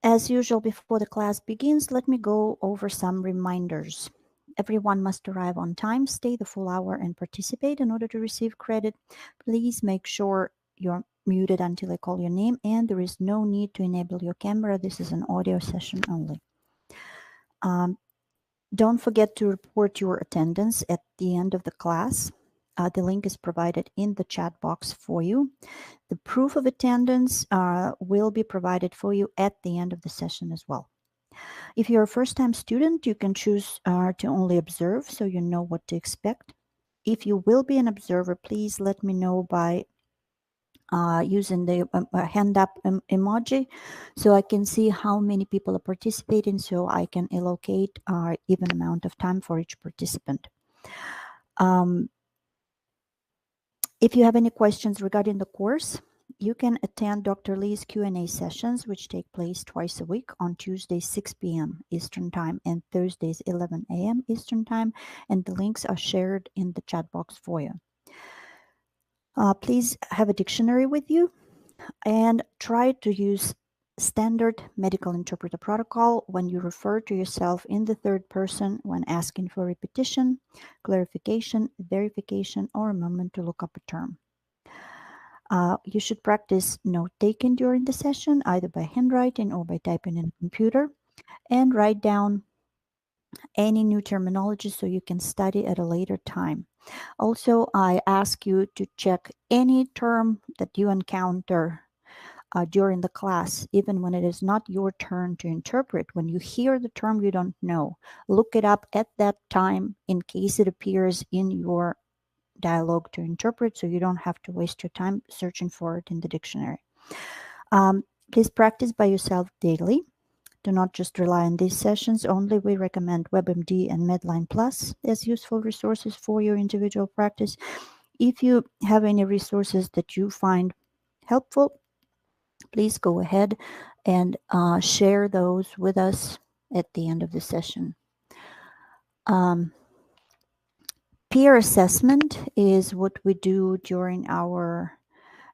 As usual, before the class begins, let me go over some reminders. Everyone must arrive on time, stay the full hour, and participate in order to receive credit. Please make sure you're muted until I call your name, and there is no need to enable your camera. This is an audio session only. Don't forget to report your attendance at the end of the class. The link is provided in the chat box for you. The proof of attendance will be provided for you at the end of the session as well. If you're a first-time student, you can choose to only observe so you know what to expect. If you will be an observer, please let me know by using the hand up emoji so I can see how many people are participating, so I can allocate even amount of time for each participant. If you have any questions regarding the course, you can attend Dr. Lee's Q&A sessions, which take place twice a week on Tuesdays 6 p.m. Eastern Time and Thursdays 11 a.m. Eastern Time, and the links are shared in the chat box for you. Please have a dictionary with you and try to use standard medical interpreter protocol when you refer to yourself in the third person when asking for repetition, clarification, verification, or a moment to look up a term. You should practice note taking during the session, either by handwriting or by typing in a computer, and write down any new terminology so you can study at a later time. Also, I ask you to check any term that you encounter during the class, even when it is not your turn to interpret. When you hear the term you don't know, look it up at that time in case it appears in your dialogue to interpret, so you don't have to waste your time searching for it in the dictionary. Please practice by yourself daily. Do not just rely on these sessions only. We recommend WebMD and Medline Plus as useful resources for your individual practice. If you have any resources that you find helpful, please go ahead and share those with us at the end of the session. Peer assessment is what we do during our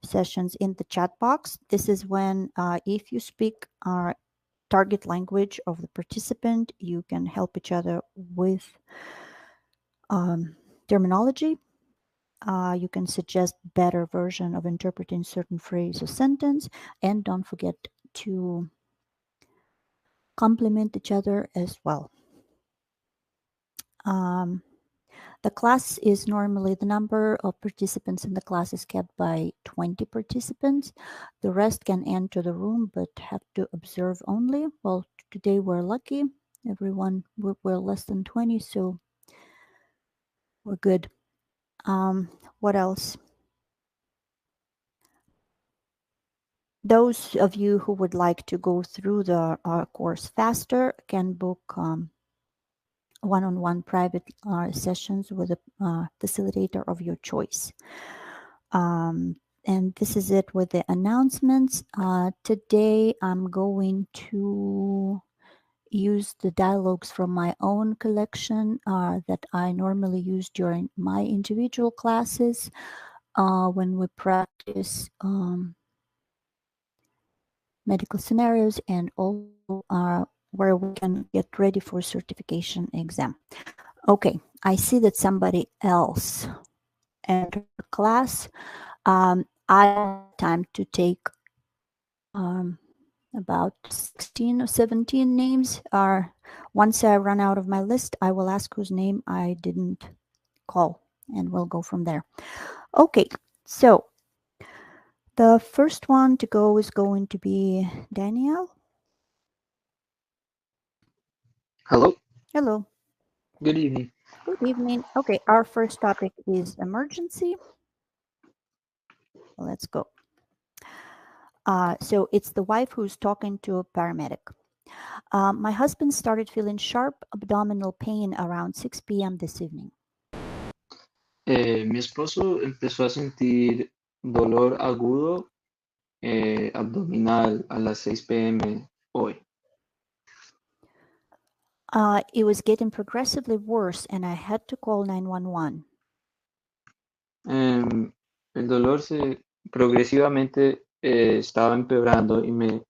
sessions in the chat box. This is when if you speak target language of the participant, you can help each other with terminology. You can suggest better version of interpreting certain phrase or sentence, and don't forget to complement each other as well. The class is normally, the number of participants in the class is kept by 20 participants. The rest can enter the room but have to observe only. Well, today we're lucky. Everyone, we're less than 20, so we're good. What else? Those of you who would like to go through the course faster can book one-on-one private sessions with a facilitator of your choice. And this is it with the announcements. Today I'm going to use the dialogues from my own collection that I normally use during my individual classes when we practice medical scenarios, and also where we can get ready for certification exam. Okay, I see that somebody else entered the class. I have time to take about 16 or 17 names. Once I run out of my list, I will ask whose name I didn't call, and we'll go from there. Okay, so the first one to go is going to be Danielle. Hello. Hello. Good evening. Good evening. Okay, our first topic is emergency. Let's go. So it's the wife who's talking to a paramedic. My husband started feeling sharp abdominal pain around 6 p.m. this evening. Mi esposo empezó a sentir dolor agudo abdominal a las 6 p.m. hoy. It was getting progressively worse and I had to call 911. El dolor progresivamente estaba empeorando y me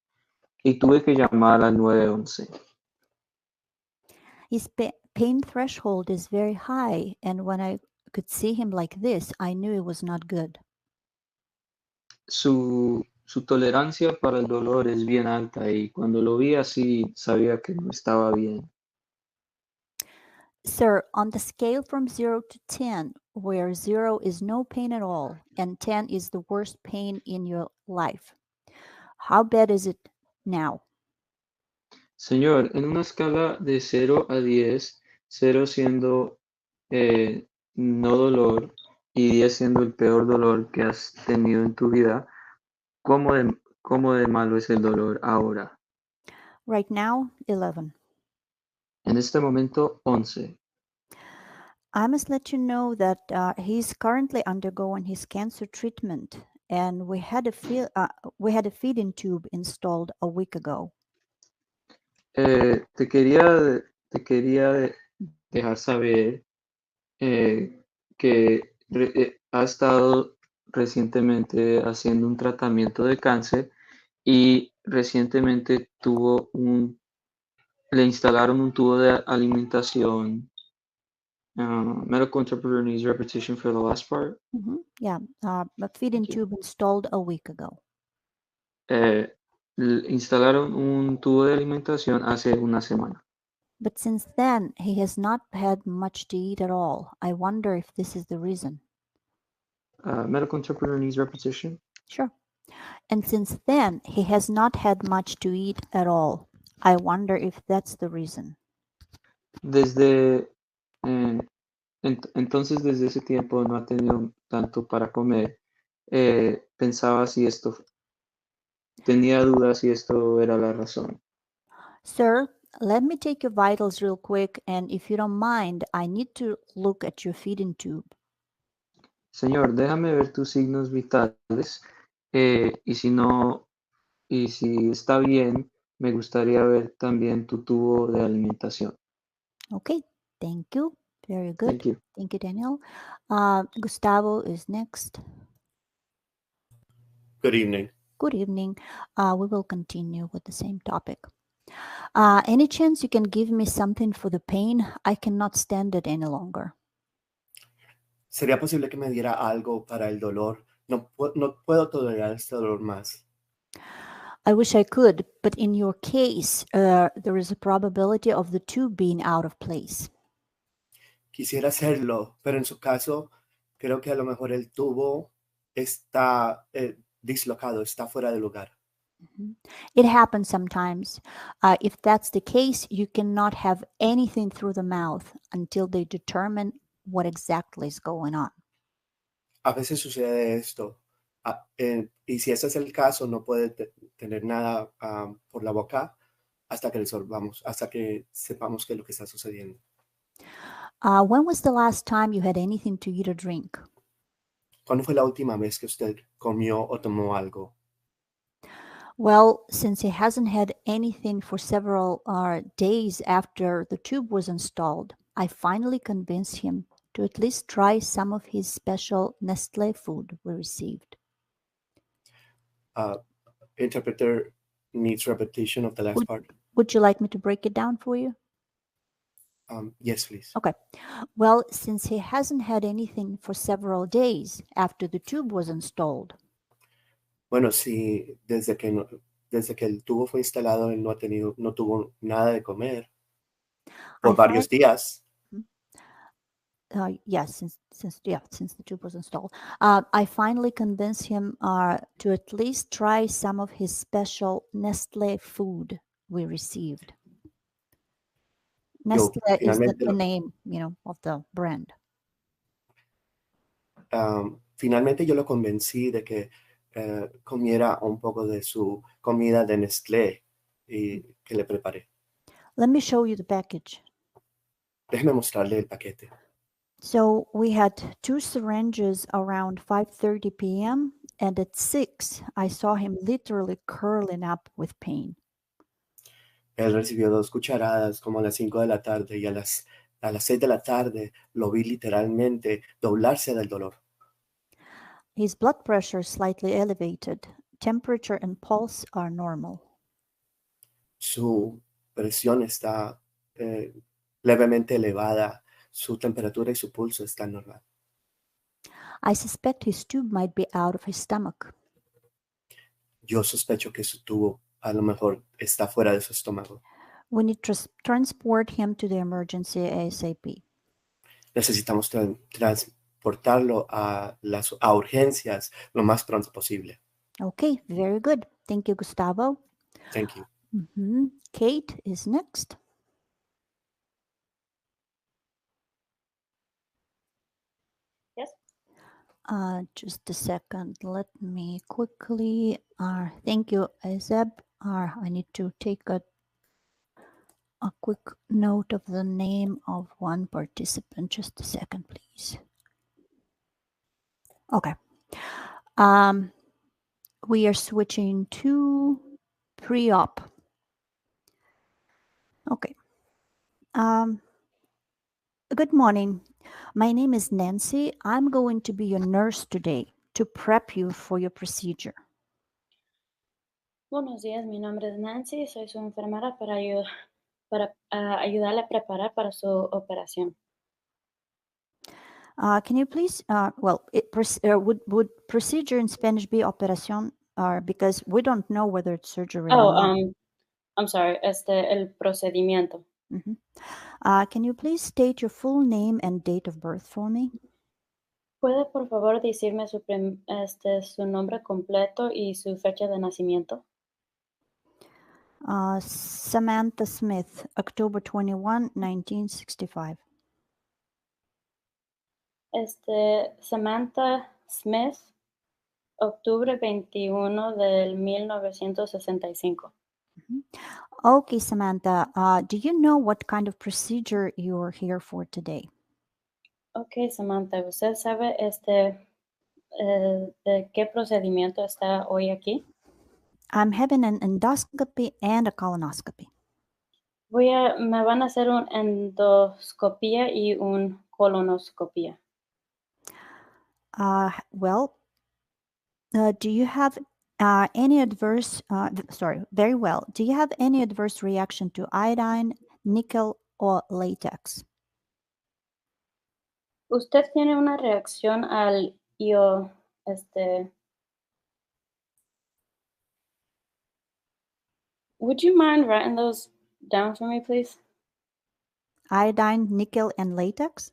y tuve que llamar al 911. His pain threshold is very high, and when I could see him like this, I knew it was not good. Su tolerancia para el dolor es bien alta y cuando lo vi así sabía que no estaba bien. Sir, on the scale from 0 to 10, where 0 is no pain at all and 10 is the worst pain in your life, how bad is it now? Señor, en una escala de 0 a 10, 0 siendo no dolor y 10 siendo el peor dolor que has tenido en tu vida, cómo de malo es el dolor ahora? Right now, 11. En este momento, 11. I must let you know that he's currently undergoing his cancer treatment, and we had a feeding tube installed a week ago. Te quería dejar saber que ha estado recientemente haciendo un tratamiento de cáncer y recientemente le instalaron un tubo de alimentación. Medical interpreter needs repetition for the last part. Yeah, a feeding Thank you. tube installed a week ago. Eh, Instalaron un tubo de alimentación hace una semana. But since then, he has not had much to eat at all. I wonder if this is the reason. Medical interpreter needs repetition. Sure. And since then, he has not had much to eat at all. I wonder if that's the reason. Desde eh, entonces desde ese tiempo no ha tenido tanto para comer. Pensaba si esto, tenía dudas si esto era la razón. Sir, let me take your vitals real quick, and if you don't mind, I need to look at your feeding tube. Señor, déjame ver tus signos vitales y si no, y si está bien, me gustaría ver también tu tubo de alimentación. Okay, thank you. Very good. Thank you. Thank you, Daniel. Gustavo is next. Good evening. Good evening. We will continue with the same topic. Any chance you can give me something for the pain? I cannot stand it any longer. ¿Sería posible que me diera algo para el dolor? No puedo tolerar este dolor más. I wish I could, but in your case, there is a probability of the tube being out of place. Quisiera hacerlo, pero en su caso, creo que a lo mejor el tubo está dislocado, está fuera de lugar. It happens sometimes. If that's the case, you cannot have anything through the mouth until they determine what exactly is going on. A veces sucede esto. Y si ese es el caso, no puede tener nada por la boca hasta que resolvamos, hasta que sepamos qué es lo que está sucediendo. When was the last time you had anything to eat or drink? ¿Cuándo fue la última vez que usted comió o tomó algo? Well, since he hasn't had anything for several days after the tube was installed, I finally convinced him to at least try some of his special Nestle food we received. Interpreter needs repetition of the last part. Would you like me to break it down for you? Yes, please. Okay. Well, since he hasn't had anything for several days after the tube was installed, Bueno, sí, desde que el tubo fue instalado, él no tuvo nada de comer por varios días. yes, since the tube was installed, I finally convinced him to at least try some of his special Nestle food we received. Nestle is the name, of the brand. Finalmente yo lo convencí de que comiera un poco de su comida de Nestlé y que le preparé. Let me show you the package. Déjeme mostrarle el paquete. So we had 2 syringes around 5:30 p.m. and at 6 I saw him literally curling up with pain. Él recibió 2 cucharadas como a las 5 de la tarde y a las 6 de la tarde lo vi literalmente doblarse del dolor. His blood pressure is slightly elevated. Temperature and pulse are normal. su presión está levemente elevada, su temperatura y su pulso están normal. I suspect his tube might be out of his stomach. Yo sospecho que su tubo a lo mejor está fuera de su estómago. We need to transport him to the emergency ASAP. Necesitamos transportarlo a urgencias lo más pronto posible. Okay, very good. Thank you, Gustavo. Thank you. Kate is next. Yes. Just a second. Let me quickly. Thank you, Azeb. I need to take a quick note of the name of one participant. Just a second, please. Okay. We are switching to pre-op. Okay. Good morning. My name is Nancy. I'm going to be your nurse today to prep you for your procedure. Buenos días, mi nombre es Nancy, soy su enfermera para ayudarle a preparar para su operación. Can you please, would procedure in Spanish be operación? Because we don't know whether it's surgery or not. I'm sorry, el procedimiento. Can you please state your full name and date of birth for me? ¿Puede por favor decirme su nombre completo y su fecha de nacimiento? Samantha Smith, October 21, 1965. Samantha Smith, octubre 21 del 1965. Okay, Samantha, do you know what kind of procedure you're here for today? Okay, Samantha, ¿usted sabe de qué procedimiento está hoy aquí? I'm having an endoscopy and a colonoscopy. Me van a hacer una endoscopía y una colonoscopía. Do you have any adverse, very well. Do you have any adverse reaction to iodine, nickel, or latex? ¿Usted tiene una reacción al Would you mind writing those down for me, please? Iodine, nickel, and latex?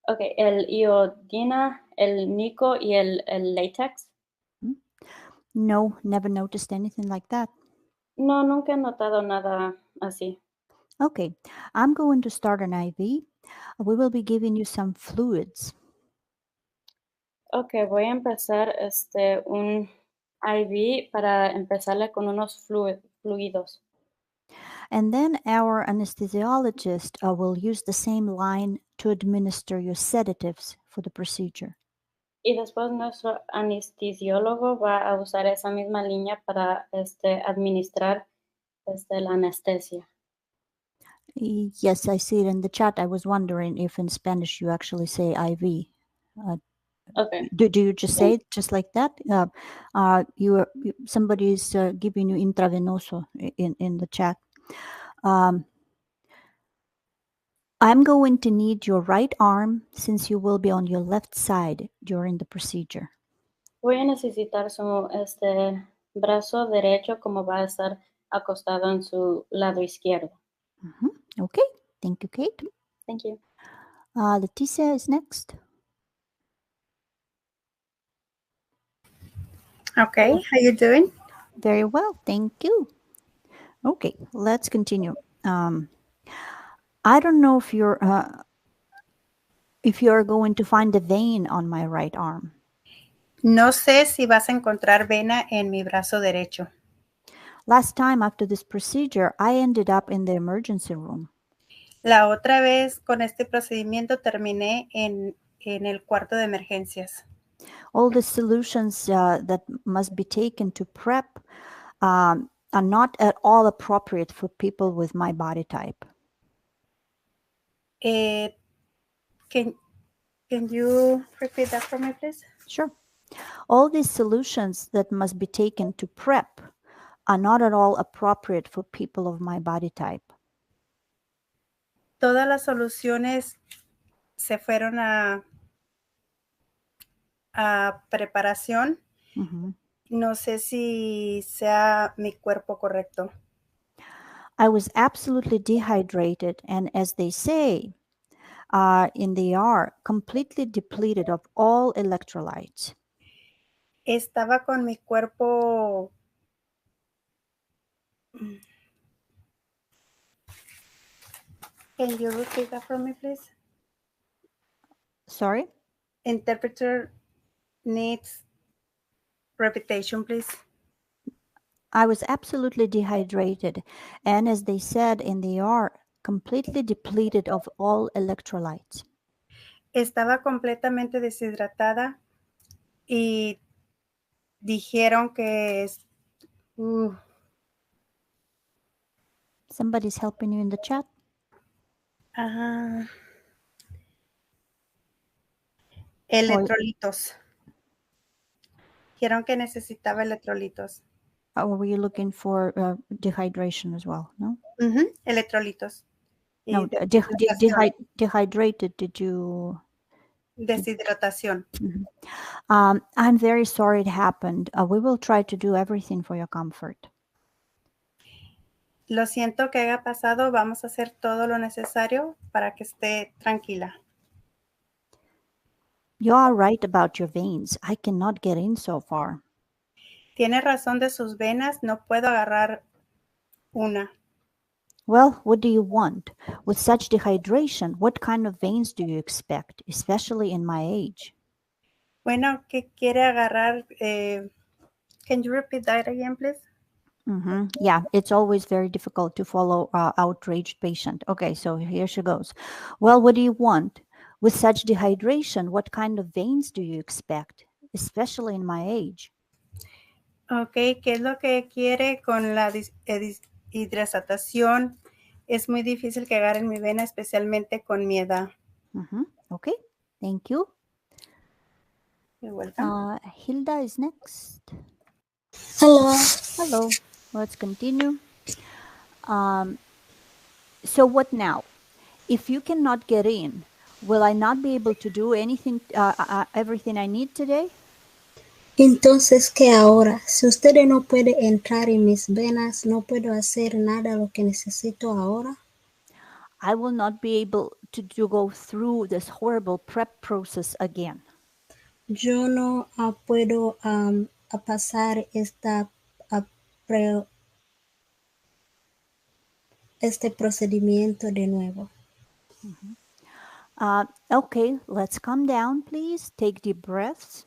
Okay, el iodina, el nico y el latex. No, never noticed anything like that. No, nunca he notado nada así. Okay, I'm going to start an IV. We will be giving you some fluids. Okay, voy a empezar un IV para empezarle con unos fluidos. And then our anesthesiologist will use the same line to administer your sedatives for the procedure. Y después nuestro anestesiólogo va a usar esa misma línea para administrar la anestesia. Yes, I see it in the chat. I was wondering if in Spanish you actually say IV. Okay. Do you just say it just like that? Somebody is giving you intravenoso in the chat. I'm going to need your right arm since you will be on your left side during the procedure. Voy a necesitar su brazo derecho como va a estar acostado en su lado izquierdo. Okay, thank you, Kate. Thank you. Leticia is next. Okay, how you doing? Very well, thank you. Okay, let's continue. I don't know if you're going to find a vein on my right arm. No sé si vas a encontrar vena en mi brazo derecho. Last time after this procedure, I ended up in the emergency room. La otra vez con este procedimiento terminé en el cuarto de emergencias. All the solutions that must be taken to prep are not at all appropriate for people with my body type. Can you repeat that for me, please? Sure. All these solutions that must be taken to prep are not at all appropriate for people of my body type. Todas las soluciones se fueron a preparación. No sé si sea mi cuerpo correcto. I was absolutely dehydrated and, as they say in the ER, completely depleted of all electrolytes. Estaba con mi cuerpo Can you repeat that for me, please? Sorry? Interpreter needs repetition, please. I was absolutely dehydrated and, as they said in the ER, completely depleted of all electrolytes. Estaba completamente deshidratada y dijeron que Somebody's helping you in the chat? Electrolitos. Dijeron que necesitaba electrolitos. Or were you looking for dehydration as well? No? Electrolitos. No, dehydrated, did you? Deshidratación. I'm very sorry it happened. We will try to do everything for your comfort. Lo siento que haya pasado. Vamos a hacer todo lo necesario para que esté tranquila. You are right about your veins. I cannot get in so far. Tiene razón de sus venas. No puedo agarrar una. Well, what do you want? With such dehydration, what kind of veins do you expect, especially in my age? Bueno, ¿qué quiere agarrar? Can you repeat that again, please? Yeah, it's always very difficult to follow outraged patient. Okay, so here she goes. Well, what do you want? With such dehydration, what kind of veins do you expect, especially in my age? Okay, ¿qué es lo que quiere con la deshidratación? Es muy difícil que agarren mi vena, especialmente con mi edad. Okay, thank you. You're welcome. Hilda is next. Hello. Hello. Let's continue. So what now? If you cannot get in, will I not be able to do anything, everything I need today? Entonces, ¿qué ahora? Si usted no puede entrar en mis venas, ¿no puedo hacer nada lo que necesito ahora? I will not be able to go through this horrible prep process again. Yo no puedo pasar este procedimiento de nuevo. Okay, let's calm down, please. Take deep breaths.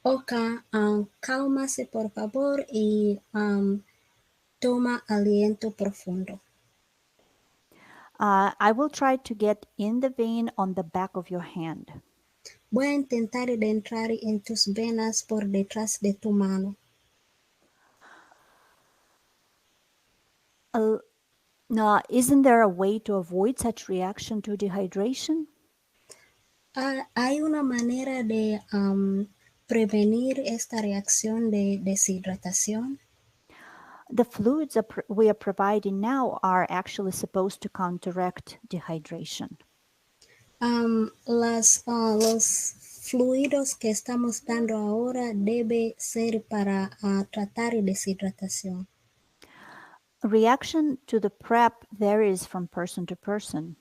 Okay, cálmase por favor y toma aliento profundo. I will try to get in the vein on the back of your hand. Voy a intentar de entrar en tus venas por detrás de tu mano. Now, isn't there a way to avoid such reaction to dehydration? Hay una manera de prevenir esta reacción de deshidratación. The fluids we are providing now are actually supposed to counteract dehydration. Los fluidos que estamos dando ahora debe ser para tratar deshidratación. Reaction to the PrEP varies from person to person.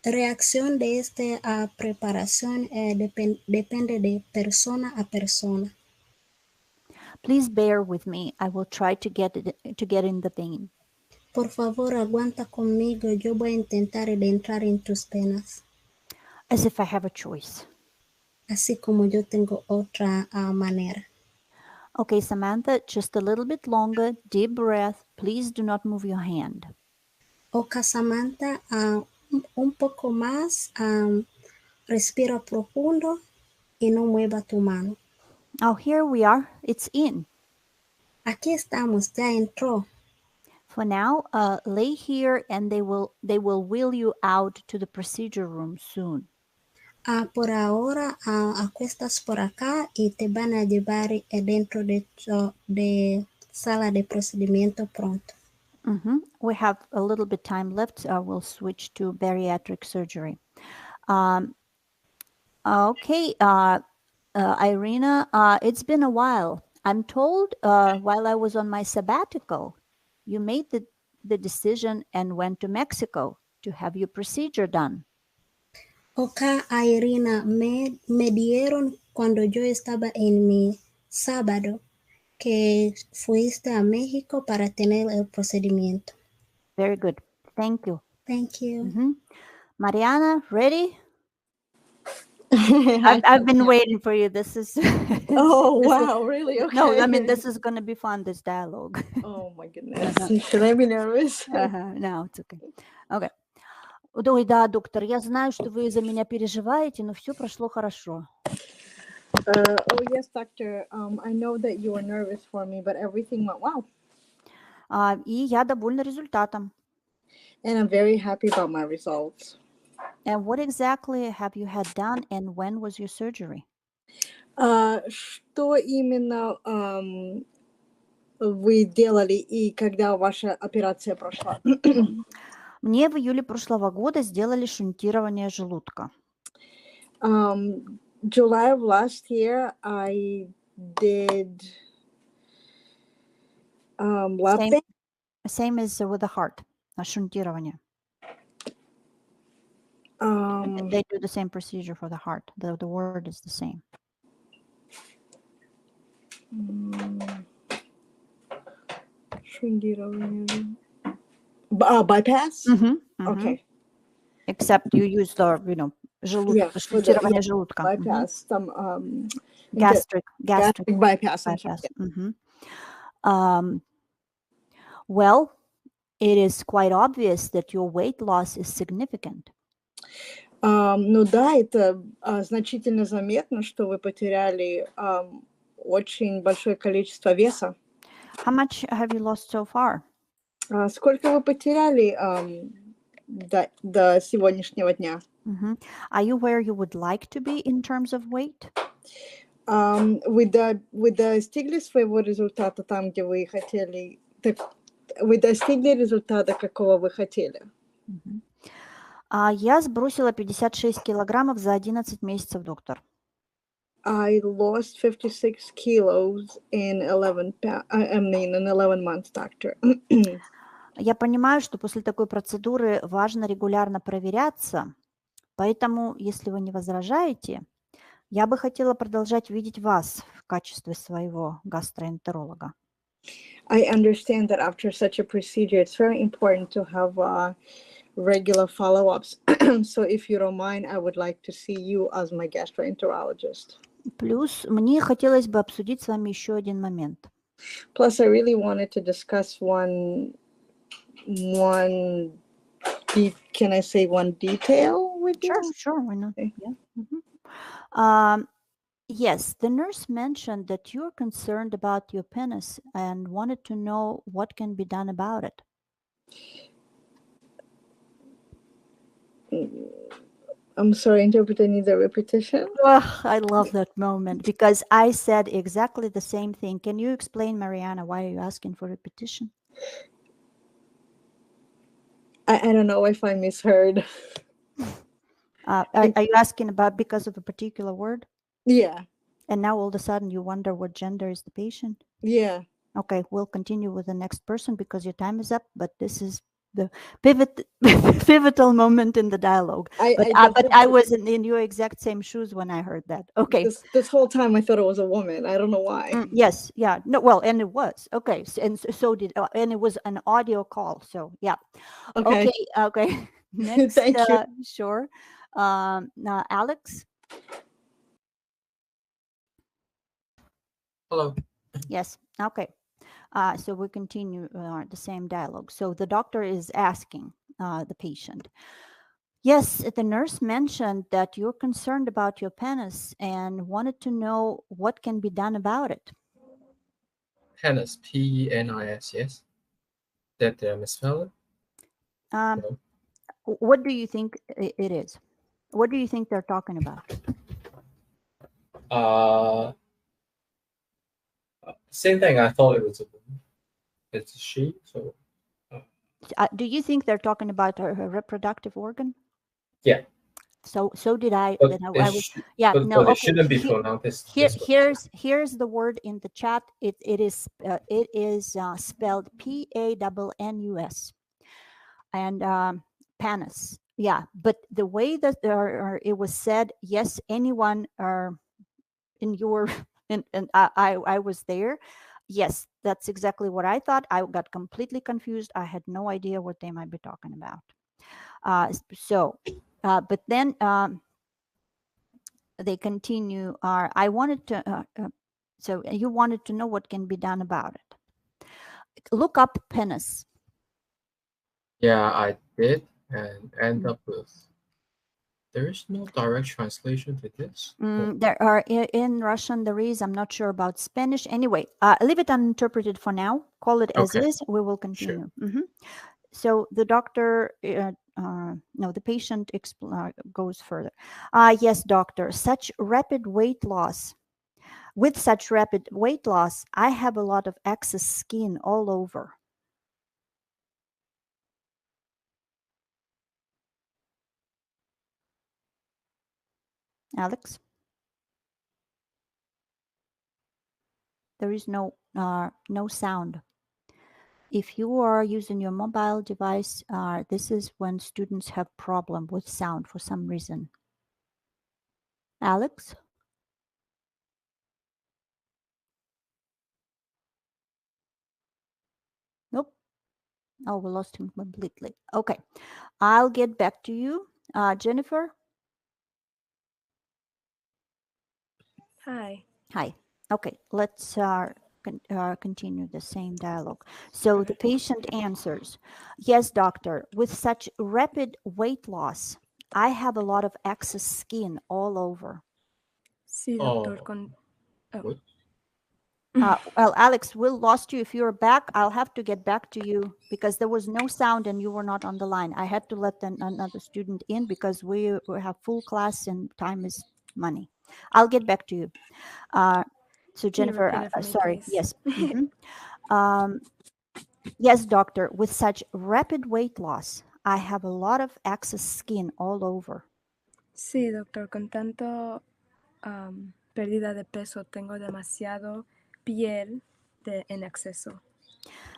Reacción de esta preparación depende de persona a persona. Please bear with me. I will try to get in the vein. Por favor, aguanta conmigo. Yo voy a intentar de entrar en tus venas. As if I have a choice. Así como yo tengo otra manera. Okay, Samantha, just a little bit longer. Deep breath. Please do not move your hand. Okay, Samantha, un poco más. Respira profundo y no mueva tu mano. Oh, here we are. It's in. Aquí estamos, ya entró. For now, lay here and they will wheel you out to the procedure room soon. Por ahora, acuestas por acá y te van a llevar dentro de sala de procedimiento pronto. We have a little bit time left. We'll switch to bariatric surgery. Okay, Irina, it's been a while. I'm told while I was on my sabbatical, you made the decision and went to Mexico to have your procedure done. Oka, Irina, me dieron cuando yo estaba en mi sábado que fuiste a México para tener el procedimiento. Very good. Thank you. Thank you. Mariana, ready? Hi, I've been waiting for you. This is Oh, this is- wow, really? Okay. no, I mean this is going to be fun. This dialogue. Oh my goodness. Should I be nervous? No, it's okay. Okay. Ой, да, доктор, я знаю, что вы за меня переживаете, но все прошло хорошо. Oh yes, doctor. I know that you were nervous for me, but everything went well. И я довольна результатом. And I'm very happy about my results. And what exactly have you had done and when was your surgery? Что именно вы делали и когда ваша операция прошла? Мне в июле прошлого года сделали шунтирование желудка. July of last year, I did Same as with the heart, шунтирование. They do the same procedure for the heart. The word is the same. Bypass? Okay. Except you use the, шунтирование желудка. Bypass, Gastric bypass. Well, it is quite obvious that your weight loss is significant. Ну да, это значительно заметно, что вы потеряли очень большое количество веса. How much have you lost so far? Сколько вы потеряли до сегодняшнего дня? Are you where you would like to be in terms of weight? Вы достигли своего результата там, где вы хотели? Вы достигли результата, какого вы хотели? Я сбросила 56 килограммов за 11 месяцев, доктор. I lost 56 kilos in 11 months, doctor. Я понимаю, что после такой процедуры важно регулярно проверяться, поэтому, если вы не возражаете, я бы хотела продолжать видеть вас в качестве своего гастроэнтеролога. I understand that after such a procedure, it's very important to have regular follow-ups. So if you don't mind, I would like to see you as my gastroenterologist. Плюс мне хотелось бы обсудить с вами еще один момент. Plus, I really wanted to discuss one can I say one detail with you? Sure, why not? Okay. Yeah. Yes, the nurse mentioned that you're concerned about your penis and wanted to know what can be done about it. I'm sorry, interpreter needs a repetition. Oh, I love that moment because I said exactly the same thing. Can you explain, Mariana, why are you asking for repetition? I don't know if I misheard. Are you asking about because of a particular word? Yeah. And now all of a sudden you wonder what gender is the patient? Yeah. Okay, we'll continue with the next person because your time is up, but this is the pivotal moment in the dialogue. But I was in your exact same shoes when I heard that. Okay. This whole time I thought it was a woman. I don't know why. Yes. Yeah. No. Well, and it was. Okay. So did and it was an audio call. So yeah. Okay. Okay. Next. Thank you. Sure. Now, Alex. Hello. Yes. Okay. So we continue the same dialogue. So the doctor is asking the patient. Yes, the nurse mentioned that you're concerned about your penis and wanted to know what can be done about it. Penis, Penis, yes. That misspelled? What do you think it is? What do you think they're talking about? Same thing. I thought it was a woman. It's a she. So Do you think they're talking about her reproductive organ? yeah. So did I. But Then it I was. sh- Yeah. but, No. but it Okay. shouldn't be pronounced this way. Here's the word in the chat. It is spelled PANNUS, and panis. Yeah, but the way that it was said, yes, anyone in your and I was there. Yes, that's exactly what I thought. I got completely confused. I had no idea what they might be talking about. But then they continue. I wanted to. So you wanted to know what can be done about it. Look up penis. Yeah, I did, and end up with. There is no direct translation to this. There are in Russian. There is. I'm not sure about Spanish. Anyway, leave it uninterpreted for now. Call it as Okay. is. We will continue. Sure. So the doctor, no, the patient goes further. Yes, doctor. With such rapid weight loss, I have a lot of excess skin all over. Alex? There is no sound. If you are using your mobile device, this is when students have problem with sound for some reason. Alex? Nope. Oh, we lost him completely. Okay. I'll get back to you. Jennifer? Hi. Hi. Okay, let's continue the same dialogue. So the patient answers, yes, doctor, with such rapid weight loss, I have a lot of excess skin all over. Sí, doctor. What? Well, Alex, we lost you. If you're back, I'll have to get back to you because there was no sound and you were not on the line. I had to let another student in because we have full class and time is money. I'll get back to you. So Jennifer, sorry, yes. Yes, doctor, with such rapid weight loss, I have a lot of excess skin all over. Sí, doctor, con tanto pérdida de peso tengo demasiado piel en exceso.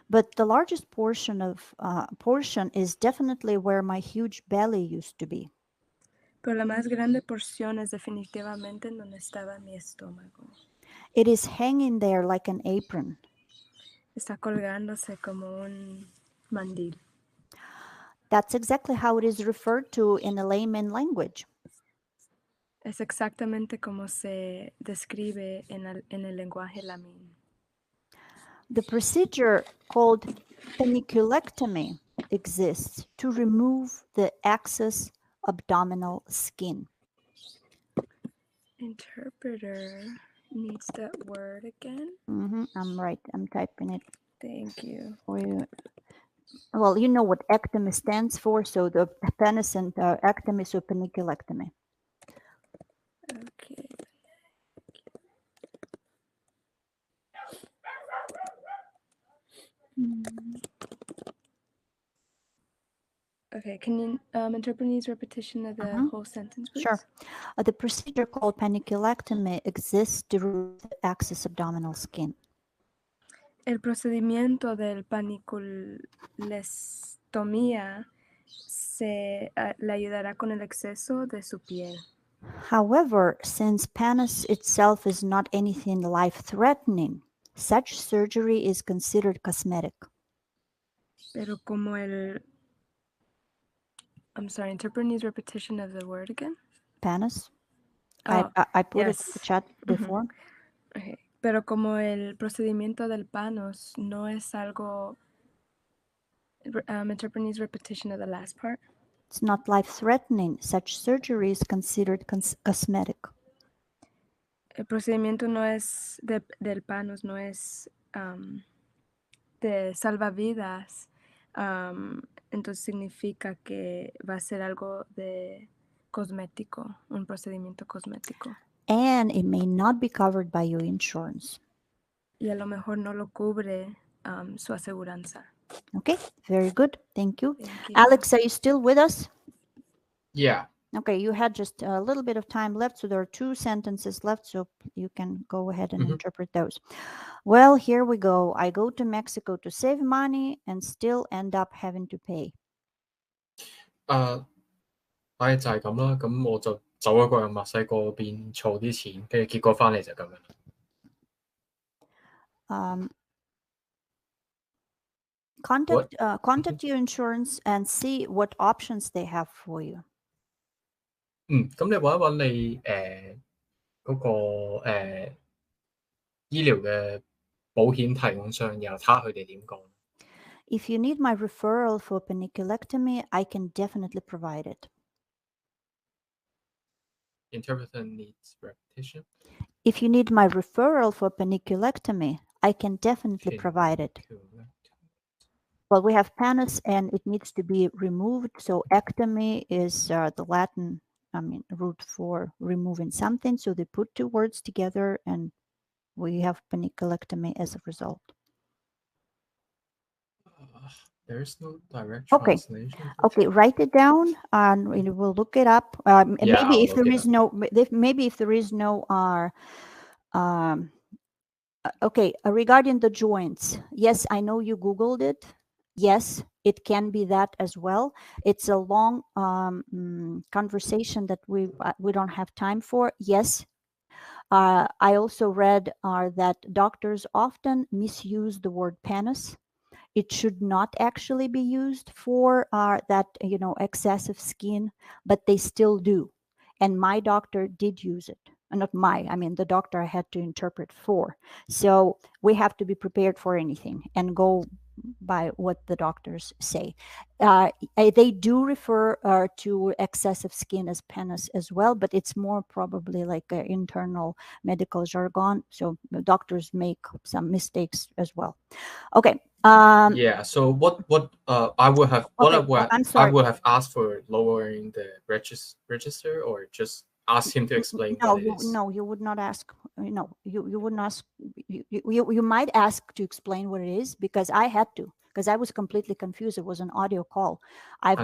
But the largest portion is definitely where my huge belly used to be. Pero la más grande porción es definitivamente en donde estaba mi estómago. It is hanging there like an apron. Está colgándose como un mandil. That's exactly how it is referred to in a layman language. Es exactamente como se describe en el lenguaje lamín. The procedure called paniculectomy exists to remove the excess abdominal skin. Interpreter needs that word again. I'm right. I'm typing it. Thank you. For you. Well, you know what ectomy stands for, so the penis and ectomy, so paniculectomy. Okay. Okay, can you interpret repetition of the whole sentence, please? Sure. The procedure called paniculectomy exists to remove the excess abdominal skin. El procedimiento del paniculestomía le ayudará con el exceso de su piel. However, since penis itself is not anything life-threatening, such surgery is considered cosmetic. Pero como el... I'm sorry, interpret needs repetition of the word again? Penis? Oh, I put yes. it in the chat before. Okay. Pero como el procedimiento del panos no es algo... interpret needs repetition of the last part? It's not life-threatening. Such surgery is considered cosmetic. El procedimiento no es del panos, no es de salvavidas. Entonces significa que va a ser algo de cosmético, un procedimiento cosmético. And it may not be covered by your insurance. Y a lo mejor no lo cubre su aseguranza. Okay, very good. Thank you. Thank you. Alex, are you still with us? Yeah. Okay, you had just a little bit of time left, so there are 2 sentences left, so you can go ahead and interpret those. Well, here we go. I go to Mexico to save money and still end up having to pay. 就係咁啦。咁我就走咗過去墨西哥嗰邊儲啲錢，跟住結果翻嚟就咁樣。Contact your insurance and see what options they have for you. 咁你揾一揾你嗰個醫療嘅保險提供商，然後睇下佢哋點講。If you need my referral for paniculectomy, I can definitely provide it. Interpreter needs repetition. If you need my referral for paniculectomy, I can definitely provide it. Well, we have panis and it needs to be removed. So ectomy is the Latin, root for removing something. So they put 2 words together and we have paniculectomy as a result. There is no direct translation. Okay, write it down and we'll look it up. Maybe if there is no, okay, regarding the joints. Yes, I know you Googled it. Yes, it can be that as well. It's a long conversation that we don't have time for. Yes. I also read that doctors often misuse the word penis. It should not actually be used for that, excessive skin, but they still do. And my doctor did use it. Not the doctor I had to interpret for. So we have to be prepared for anything and go by what the doctors say. They do refer to excessive skin as penis as well, but it's more probably like an internal medical jargon. So the doctors make some mistakes as well. Okay. So what I would have I'm sorry. I would have asked for lowering the register or just ask him to explain what it is. No, you would not ask. No, you wouldn't ask. You might ask to explain what it is because I had to, because I was completely confused. It was an audio call. I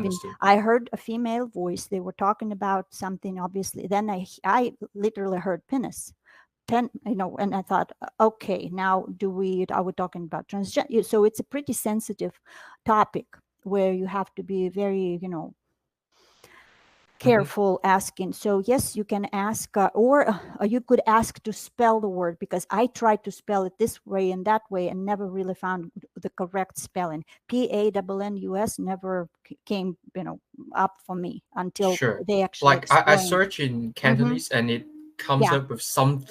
heard a female voice. They were talking about something, obviously. Then I literally heard penis. And I thought, okay, now are we talking about transgender? So it's a pretty sensitive topic where you have to be very, careful asking. So yes, you can ask, or you could ask to spell the word, because I tried to spell it this way and that way and never really found the correct spelling. PANNUS never came, up for me until they actually explained. I search in Cantonese and it comes up with some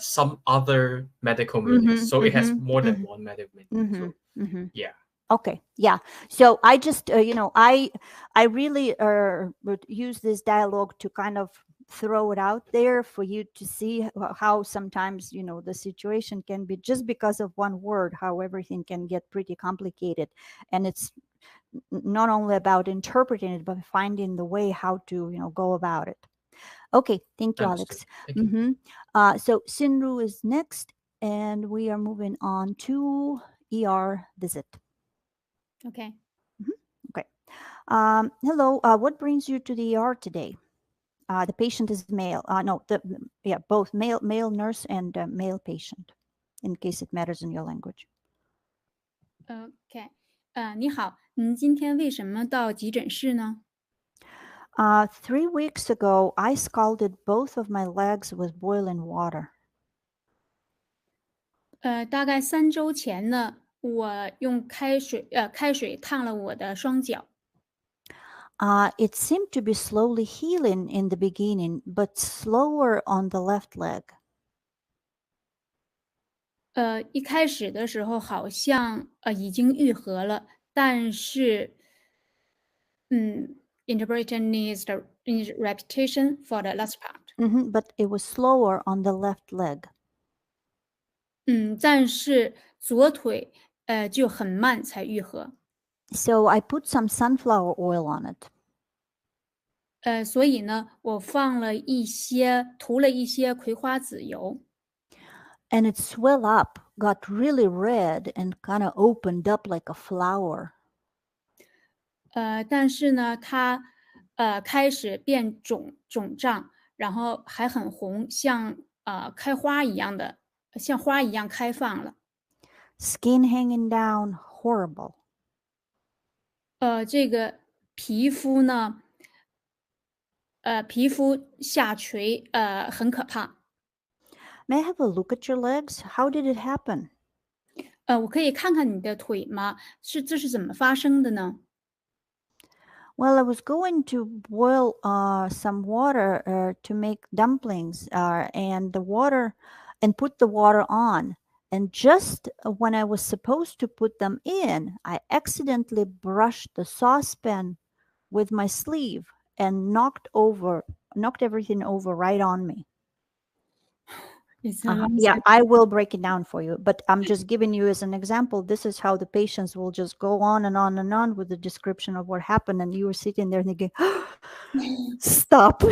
other medical meanings. So it has more than one medical meaning. So, yeah. Okay. Yeah. So I just, I really would use this dialogue to kind of throw it out there for you to see how sometimes, the situation can be just because of one word, how everything can get pretty complicated. And it's not only about interpreting it, but finding the way how to, go about it. Okay. Thank you, Alex. Thank you. So Sinru is next, and we are moving on to ER visit. Okay. Okay. Hello. What brings you to the ER today? The patient is male. Both male nurse and male patient, in case it matters in your language. Okay. 你好，您今天为什么到急诊室呢？ 3 weeks ago, I scalded both of my legs with boiling water. 大概3周前呢，我用开水烫了我的双脚。It seemed to be slowly healing in the beginning, but slower on the left leg. 一开始的时候好像已经愈合了，但是interpreter needs repetition for the last part. But it was slower on the left leg. 但是左腿就很慢才愈合。 So I put some sunflower oil on it. 所以呢，我涂了一些葵花籽油。And it swelled up, got really red, and kind of opened up like a flower. 但是呢，它开始变肿胀，然后还很红，像开花一样的，像花一样开放了。Skin hanging down, horrible. 这个皮肤呢，皮肤下垂，很可怕。May I have a look at your legs? How did it happen? 我可以看看你的腿吗？这是怎么发生的呢？ Well, I was going to boil some water to make dumplings, and put the water on. And just when I was supposed to put them in, I accidentally brushed the saucepan with my sleeve and knocked everything over right on me. It's Yeah, I will break it down for you, but I'm just giving you as an example. This is how the patients will just go on and on and on with the description of what happened, and you were sitting there thinking, stop.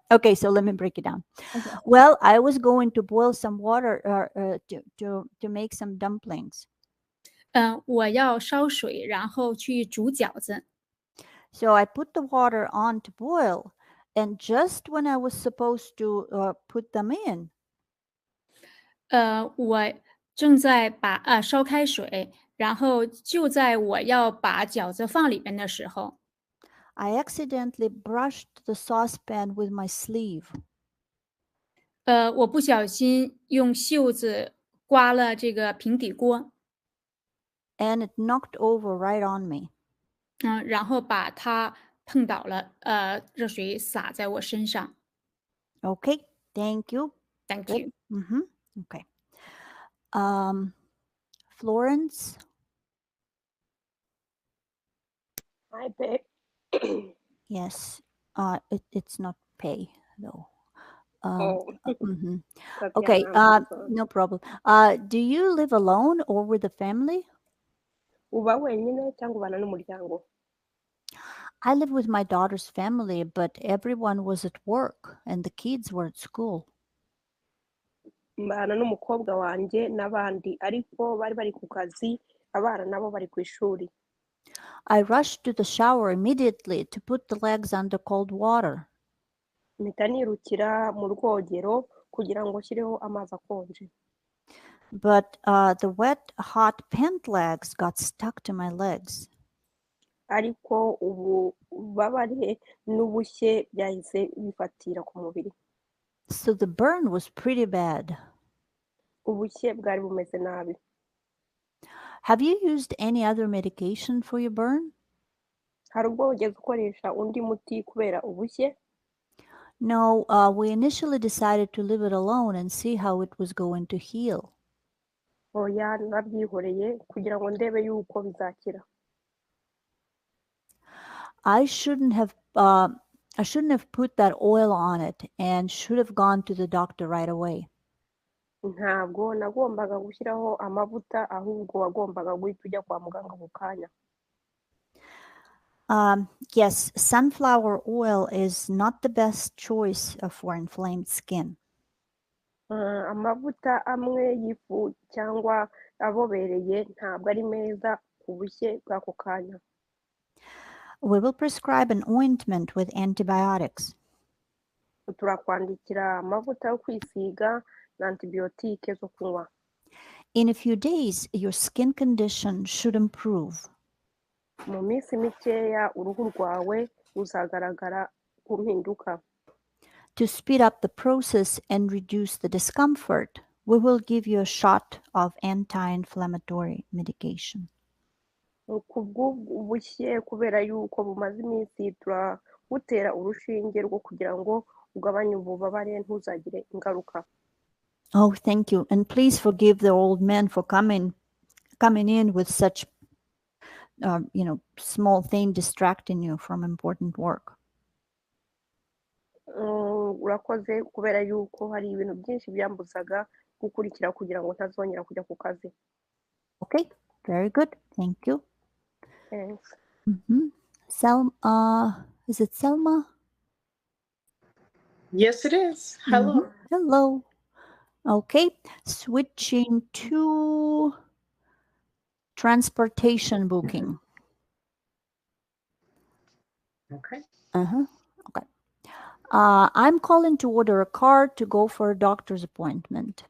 Okay, so let me break it down. Okay. Well, I was going to boil some water to make some dumplings. 我要烧水，然后去煮饺子。So I put the water on to boil, and just when I was supposed to put them in, 我正在烧开水，然后就在我要把饺子放里边的时候， I accidentally brushed the saucepan with my sleeve. 我不小心用袖子刮了这个平底锅， And it knocked over right on me. 然后把它碰倒了，热水洒在我身上。 Okay, thank you. Thank Good. you. Okay. Florence? Hi, babe. Yes. It's not pay though. Oh, Okay. Tatiana, I'm so sorry. No problem. Do you live alone or with a family? Uba wenyine cyangwa ubana n'umuryango? I live with my daughter's family, but everyone was at work and the kids were at school. Mbana n'umukobwa wanjye n'abandi ariko bari ku kazi, abana nabo bari ku ishuri. I rushed to the shower immediately to put the legs under cold water. Mpita nirukira mu rwogero kugira ngo nshyireho amazi akonje. But the wet, hot pant legs got stuck to my legs. Ariko ububabare n'ubushye byahise bifatira ku mubiri. So the burn was pretty bad. Ubushye bwari bumeze nabi. Have you used any other medication for your burn? Hari ubwo ugeze ukoresha undi muti kubera ubushye? No, we initially decided to leave it alone and see how it was going to heal. Oya, nabyihoreye kugira ngo ndebe yuko bizakira. I shouldn't have put that oil on it and should have gone to the doctor right away. Ntabwo nagombaga gushyiraho amavuta ahubwo wagombaga guhita ujya kwa muganga ako kanya. Yes, sunflower oil is not the best choice for inflamed skin. Amavuta amwe y'ifu cyangwa abobereye ntabwo ari meza ku bushye bw'ako kanya. We will prescribe an ointment with antibiotics. Turakwandikira amavuta yo kwisiga na antibiyotike zo kunywa. In a few days, your skin condition should improve. Mu minsi mikeya uruhu rwawe ruzagaragara ku mpinduka. To speed up the process and reduce the discomfort, we will give you a shot of anti-inflammatory medication. Ku bw'ubushye kubera yuko bumaze iminsi turagutera urushinge rwo kugira ngo ugabanye ububabare ntuzagire ingaruka. Oh, thank you. And please forgive the old man for coming in with such small thing distracting you from important work. Urakoze kubera yuko hari ibintu byinshi byambuzaga gukurikira kugira ngo ntazongera kujya ku kazi. Okay, very good. Thank you. Thanks. Is it Selma? Yes, it is. Hello. Hello. Okay, switching to transportation booking. Okay. Okay. I'm calling to order a car to go for a doctor's appointment.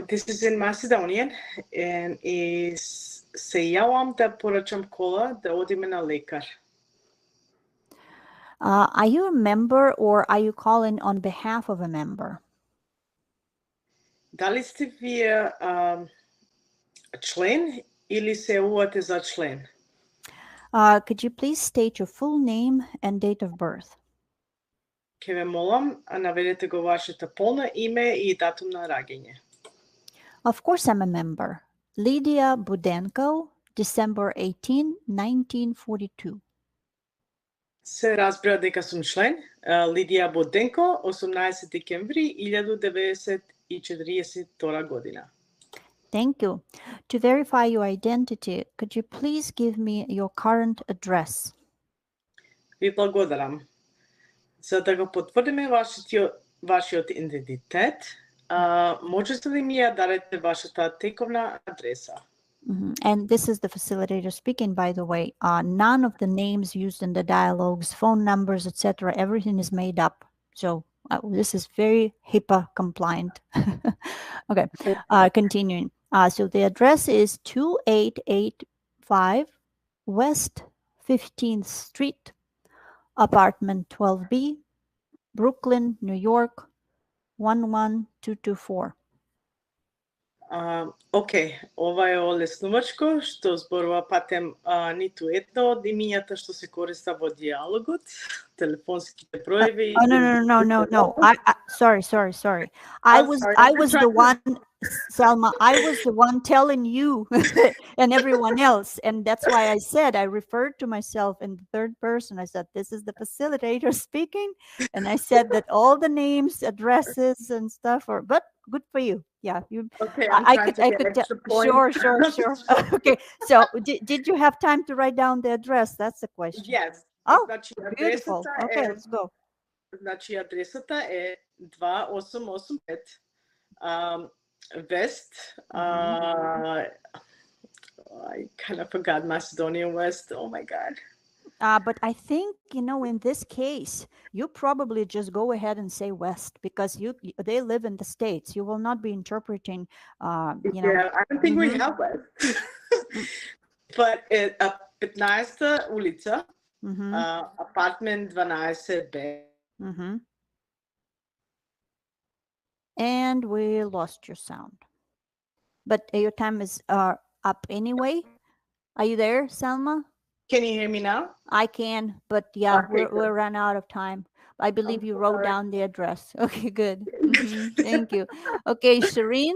This is in Macedonian and is se javljam da poročam kola da odem na lekar. Are you a member or are you calling on behalf of a member? Da li ste vi člen ili se uvate za člen? Could you please state your full name and date of birth? Ке ве молам, наведете го вашето полно име и датум на раѓање. Of course I'm a member. Lydia Budenko, December 18, 1942. Се разбира дека сум член. Лидија Боденко, 18 декември 1942 година. Thank you. To verify your identity, could you please give me your current address? Ви благодарам. За да го потврдиме вашиот идентитет, можете ли ми ја дадете вашата тековна адреса? And this is the facilitator speaking, by the way. None of the names used in the dialogues, phone numbers, etc., everything is made up. So this is very HIPAA compliant. Okay, continuing. So the address is 2885 West 15th Street, apartment 12B, Brooklyn, New York, 11224. Окей, ова е олеснувачко, што зборува патем ниту едно од имињата што се користа во диалогот, телефонските броеви. No. Sorry. I was the one, Selma, I was the one telling you and everyone else. And that's why I said, I referred to myself in the third person. I said, this is the facilitator speaking. And I said that all the names, addresses and stuff are, but good for you. Yeah, you. Okay, I could sure. Okay, so did you have time to write down the address? That's the question. Yes. Oh, beautiful. Okay, let's go. Значи адресата е 2885 West. I kind of forgot Macedonian West. Oh my God. But I think, in this case, you probably just go ahead and say West because they live in the States. You will not be interpreting, Yeah, I don't think we have West. But 15-та улица, apartment 12B. And we lost your sound. But your time is up anyway. Are you there, Selma? Can you hear me now? I can, but yeah, Okay, we're run out of time. I believe you wrote down the address. Okay, good. Thank you. Okay, Shireen?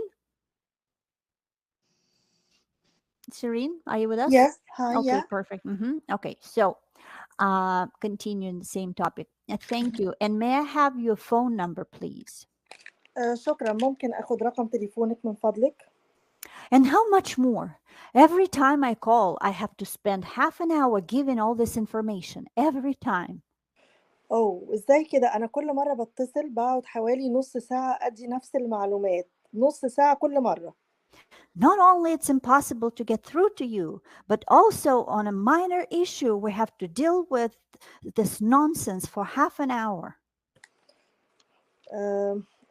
Shireen, are you with us? Yes. Hi, okay, yeah. Perfect. Okay, so continuing the same topic. Thank you. And may I have your phone number, please? شكرا. ممكن أخذ رقم تليفونك من فضلك؟ And how much more? Every time I call, I have to spend half an hour giving all this information. Every time. إزاي كده؟ أنا كل مرة بتصل بقعد حوالي نص ساعة أدي نفس المعلومات. نص ساعة كل مرة. Not only it's impossible to get through to you, but also on a minor issue, we have to deal with this nonsense for half an hour.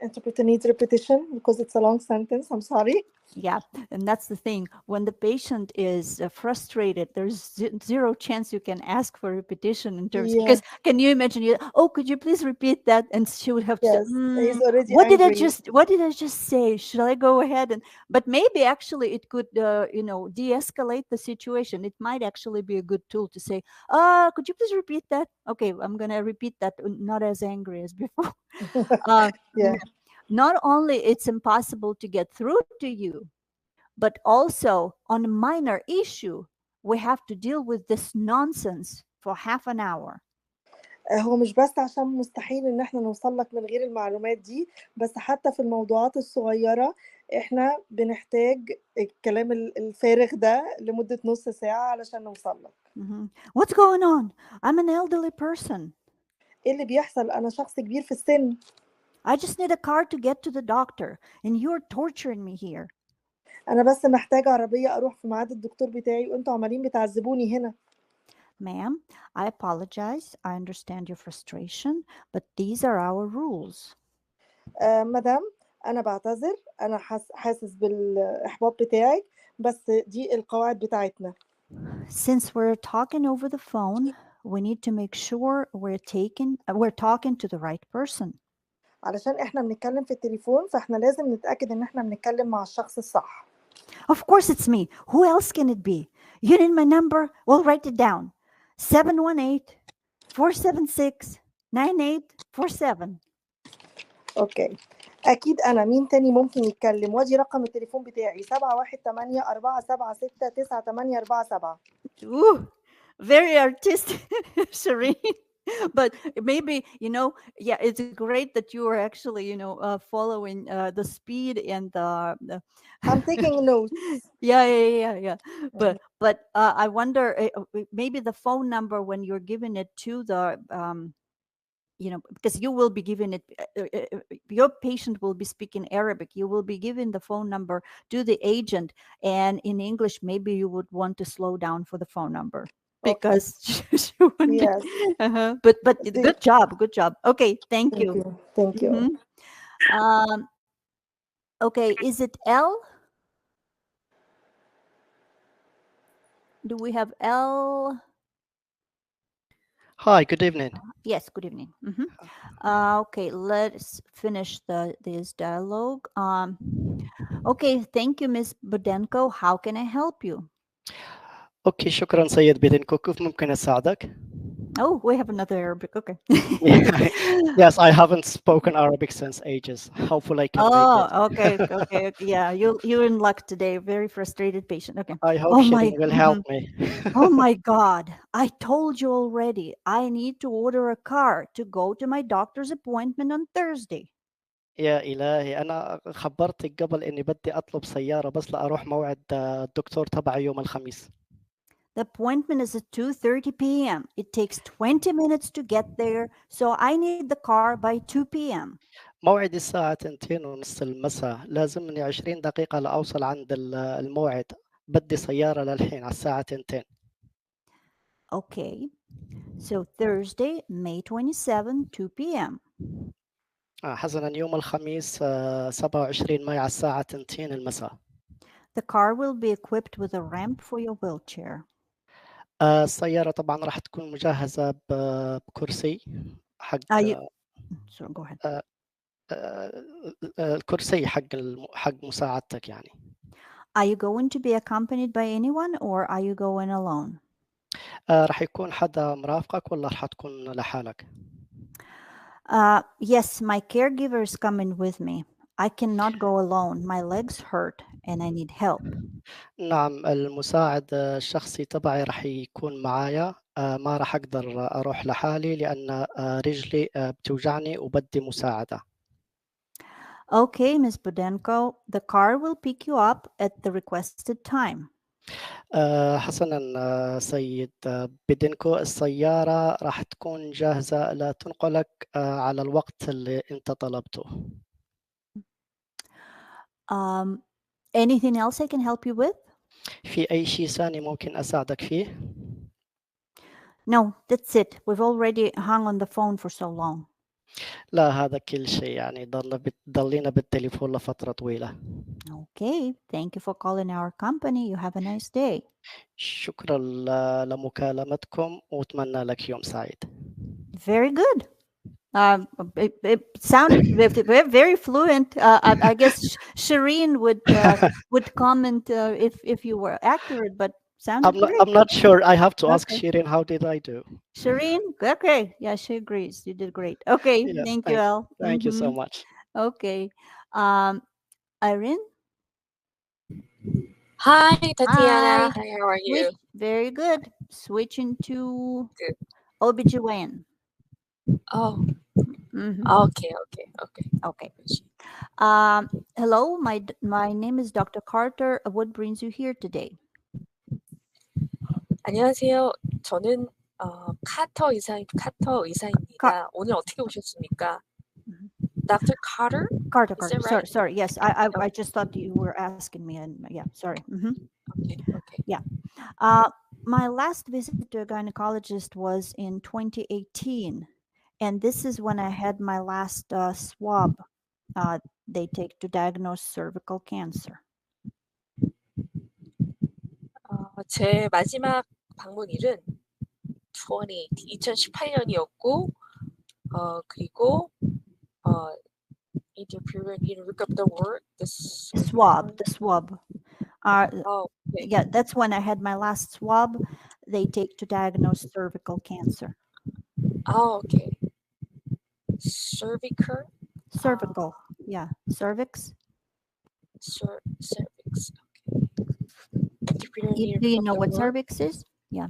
Interpreter needs repetition because it's a long sentence. I'm sorry. Yeah, and that's the thing. When the patient is frustrated, there's zero chance you can ask for repetition in terms. Yeah. Because can you imagine? Could you please repeat that? And she would have Yes, said, he's already what angry. did I just say? Should I go ahead but maybe actually it could de-escalate the situation. It might actually be a good tool to say, could you please repeat that? Okay, I'm gonna repeat that, not as angry as before. Yeah. Not only it's impossible to get through to you, but also on a minor issue, we have to deal with this nonsense for half an hour. هو مش بس عشان مستحيل إن إحنا نوصل لك من غير المعلومات دي، بس حتى في الموضوعات الصغيرة احنا بنحتاج الكلام الفارغ ده لمدة نص ساعة علشان نوصل لك. What's going on? I'm an elderly person. ايه اللي بيحصل؟ انا شخص كبير في السن. I just need a car to get to the doctor and you're torturing me here. انا بس محتاجة عربية اروح في ميعاد الدكتور بتاعي وانتوا عمالين بتعذبوني هنا. Ma'am, I apologize. I understand your frustration, but these are our rules. مدام انا بعتذر، انا حاسس بالاحباط بتاعك، بس دي القواعد بتاعتنا. Since we're talking over the phone, we need to make sure we're talking to the right person. علشان احنا بنتكلم في التليفون فاحنا لازم نتأكد ان احنا بنتكلم مع الشخص الصح. Of course it's me. Who else can it be? You need my number? Well, write it down. 718-476-9847. اوكي. اكيد انا، مين تاني ممكن يتكلم؟ وادي رقم التليفون بتاعي 718-476-9847. Ooh, very artistic, Shireen. But maybe, yeah, it's great that you are actually, following the speed and the I'm taking notes. Yeah. But I wonder, maybe the phone number when you're giving it to the because you will be giving it, your patient will be speaking Arabic. You will be giving the phone number to the agent, and in English, maybe you would want to slow down for the phone number because she wouldn't Yes. But good job. Okay, thank you. Thank you. Okay, is it L? Do we have L? Hi, good evening. Yes, good evening. Okay, let's finish this dialogue. Okay, thank you, Ms. Budenko. How can I help you? اوكي شكرا سيد بيدنكو، كيف ممكن اساعدك؟ Oh, we have another Arabic. Okay. Yes, I haven't spoken Arabic since ages. Hopefully I can make it. Okay. Yeah, you're in luck today. Very frustrated patient. Okay. I hope Shireen will help me. Oh my God. I told you already. I need to order a car to go to my doctor's appointment on Thursday. يا إلهي، أنا خبرتك قبل إني بدي أطلب سيارة بس لأروح موعد الدكتور تبعي يوم الخميس. The appointment is at 2:30 p.m. It takes 20 minutes to get there, so I need the car by 2 p.m. موعدي الساعة 2:30 المساء، لازمني 20 دقيقة لأوصل عند الموعد، بدي سيارة للحين على الساعة 2. Okay, so Thursday, May 27, 2 p.m. حسنا، يوم الخميس 27 مايو على الساعة 2 المساء. The car will be equipped with a ramp for your wheelchair. السيارة طبعا راح تكون مجهزة بكرسي حق So go ahead. الكرسي حق مساعدتك يعني. Are you going to be accompanied by anyone or are you going alone? راح يكون حدا مرافقك ولا راح تكون لحالك؟ Yes, my caregiver is coming with me. I cannot go alone. My legs hurt and I need help. نعم، المساعد الشخصي تبعي راح يكون معايا. ما راح أقدر أروح لحالي لأن رجلي بتوجعني وبدي مساعدة. Okay, Ms. Budenko, the car will pick you up at the requested time. حسنا سيد بيدنكو، السيارة راح تكون جاهزة لتنقلك على الوقت اللي أنت طلبته. Anything else I can help you with? في أي شيء ثاني ممكن أساعدك فيه؟ No, that's it. We've already hung on the phone for so long. لا، هذا كل شيء يعني، ضلينا بالتليفون لفترة طويلة. Okay, thank you for calling our company. You have a nice day. شكرا لمكالمتكم وأتمنى لك يوم سعيد. Very good. It sounded very fluent. I guess Shireen would comment if you were accurate, but sounded great. I'm not sure. I have to ask Shireen, how did I do? Shireen, okay. Yeah, she agrees. You did great. Okay, Yeah, thank you, Al. Thank you so much. Okay. Irene? Hi, Tatiana. Hi. Hi, how are you? Very good. Switching to OBGYN. Oh, Mhm. okay. Okay. Hello, my name is Dr. Carter. What brings you here today? 안녕하세요. 저는 카터 의사입니다. 오늘 어떻게 오셨습니까? Dr. Carter? Carter, Is that Carter. right? Sorry. Yes, I just thought you were asking me, and yeah, sorry. Okay. Yeah. My last visit to a gynecologist was in 2018, and this is when I had my last swab they take to diagnose cervical cancer. 제 마지막 방문일은 2018년이었고 그리고 interpreter in look up the word the swab. okay. Yeah, that's when I had my last swab they take to diagnose cervical cancer. Okay. Cervical? Yeah, cervix. Cervix. Okay. Do you know what cervix is? Yeah.